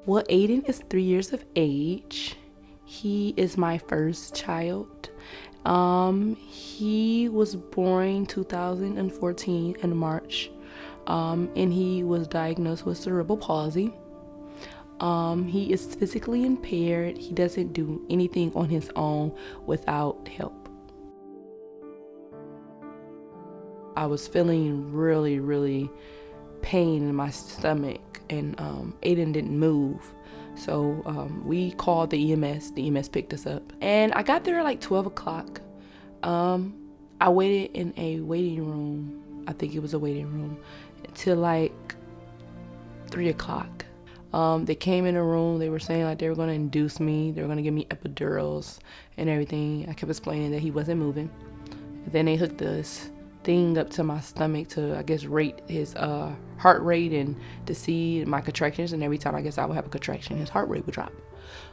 Well, Aiden is 3 years of age. He is my first child. He was born 2014 in March, and he was diagnosed with cerebral palsy. He is physically impaired. He doesn't do anything on his own without help. I was feeling really pain in my stomach, and Aiden didn't move. So we called the EMS. The EMS picked us up, and I got there at like 12 o'clock. I waited in a waiting room. I think it was a waiting room until like 3 o'clock. They came in the room. They were saying like they were going to induce me. They were going to give me epidurals and everything. I kept explaining that he wasn't moving. Then they hooked this thing up to my stomach to, I guess, rate his heart rate and to see my contractions. And every time I guess I would have a contraction, his heart rate would drop.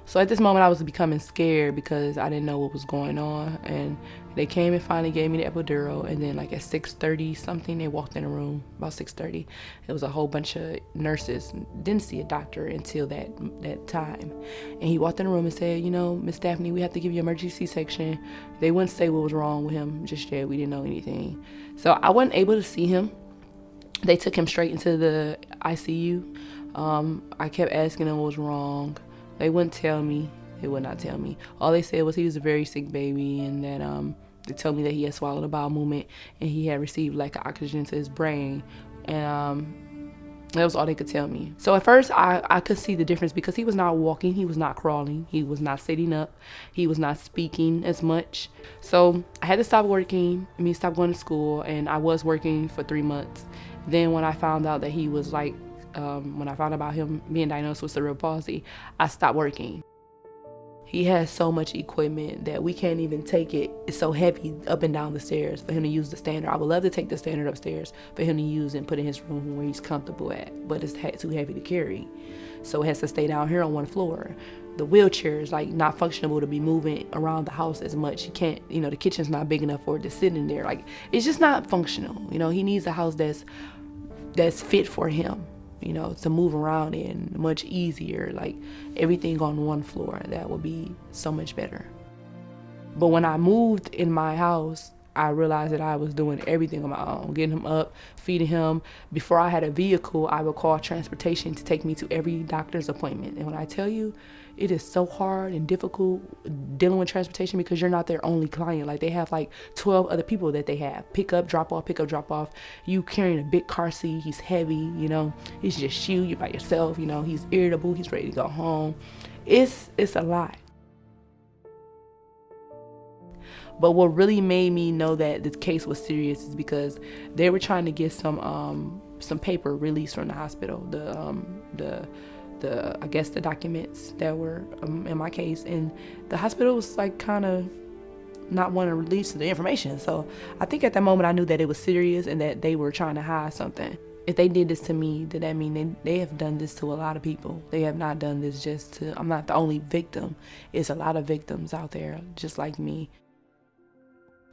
So at this moment I was becoming scared because I didn't know what was going on. And they came and finally gave me the epidural. And then like at 6:30 something, they walked in the room, about 6:30. There was a whole bunch of nurses. Didn't see a doctor until that time. And he walked in the room and said, you know, Miss Daphne, we have to give you emergency C-section. They wouldn't say what was wrong with him just yet. We didn't know anything. So I wasn't able to see him. They took him straight into the ICU. I kept asking them what was wrong. They wouldn't tell me. They would not tell me. All they said was he was a very sick baby, and that they told me that he had swallowed a bowel movement and he had received lack of oxygen to his brain. And that was all they could tell me. So at first I could see the difference because he was not walking, he was not crawling, he was not sitting up, he was not speaking as much. So I had to stop working, stop going to school, and I was working for 3 months. Then when I found out that he was like, when I found out about him being diagnosed with cerebral palsy, I stopped working. He has so much equipment that we can't even take it. It's so heavy up and down the stairs for him to use the standard. I would love to take the standard upstairs for him to use and put in his room where he's comfortable at, but it's too heavy to carry. So it has to stay down here on one floor. The wheelchair is like not functional to be moving around the house as much. You can't, the kitchen's not big enough for it to sit in there. Like, it's just not functional. He needs a house that's fit for him, to move around in much easier, like everything on one floor. That would be so much better. But when I moved in my house, I realized that I was doing everything on my own, getting him up, feeding him. Before I had a vehicle, I would call transportation to take me to every doctor's appointment. And when I tell you, it is so hard and difficult dealing with transportation because you're not their only client. Like, they have like 12 other people that they have. Pick up, drop off. You carrying a big car seat, he's heavy, it's just you by yourself, he's irritable, he's ready to go home. It's a lot. But what really made me know that this case was serious is because they were trying to get some paper released from the hospital, I guess the documents that were in my case, and the hospital was like kind of not wanting to release the information. So I think at that moment I knew that it was serious and that they were trying to hide something. If they did this to me, then that mean they have done this to a lot of people. They have not done this just to, I'm not the only victim. It's a lot of victims out there just like me.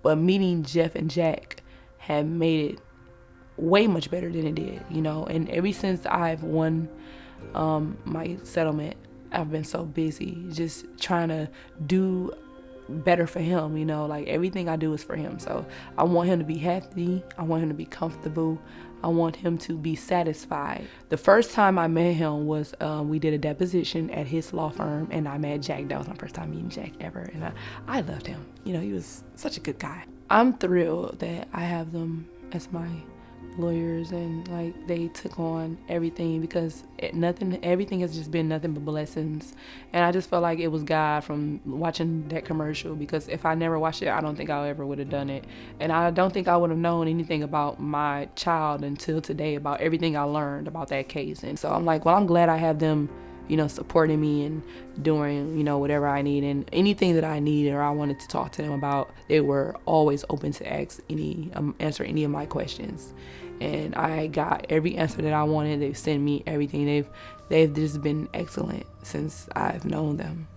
But meeting Jeff and Jack had made it way much better than it did, and ever since I've won my settlement, I've been so busy just trying to do better for him, like everything I do is for him. So I want him to be happy, I want him to be comfortable, I want him to be satisfied. The first time I met him was we did a deposition at his law firm, and I met Jack. That was my first time meeting Jack ever, and I loved him. He was such a good guy. I'm thrilled that I have them as my lawyers, and like they took on everything because everything has just been nothing but blessings. And I just felt like it was God from watching that commercial, because if I never watched it, I don't think I ever would have done it. And I don't think I would have known anything about my child until today, about everything I learned about that case. And so I'm like, well, I'm glad I have them, supporting me and doing, whatever I need, and anything that I needed or I wanted to talk to them about, they were always open to answer any of my questions. And I got every answer that I wanted. They've sent me everything. They've just been excellent since I've known them.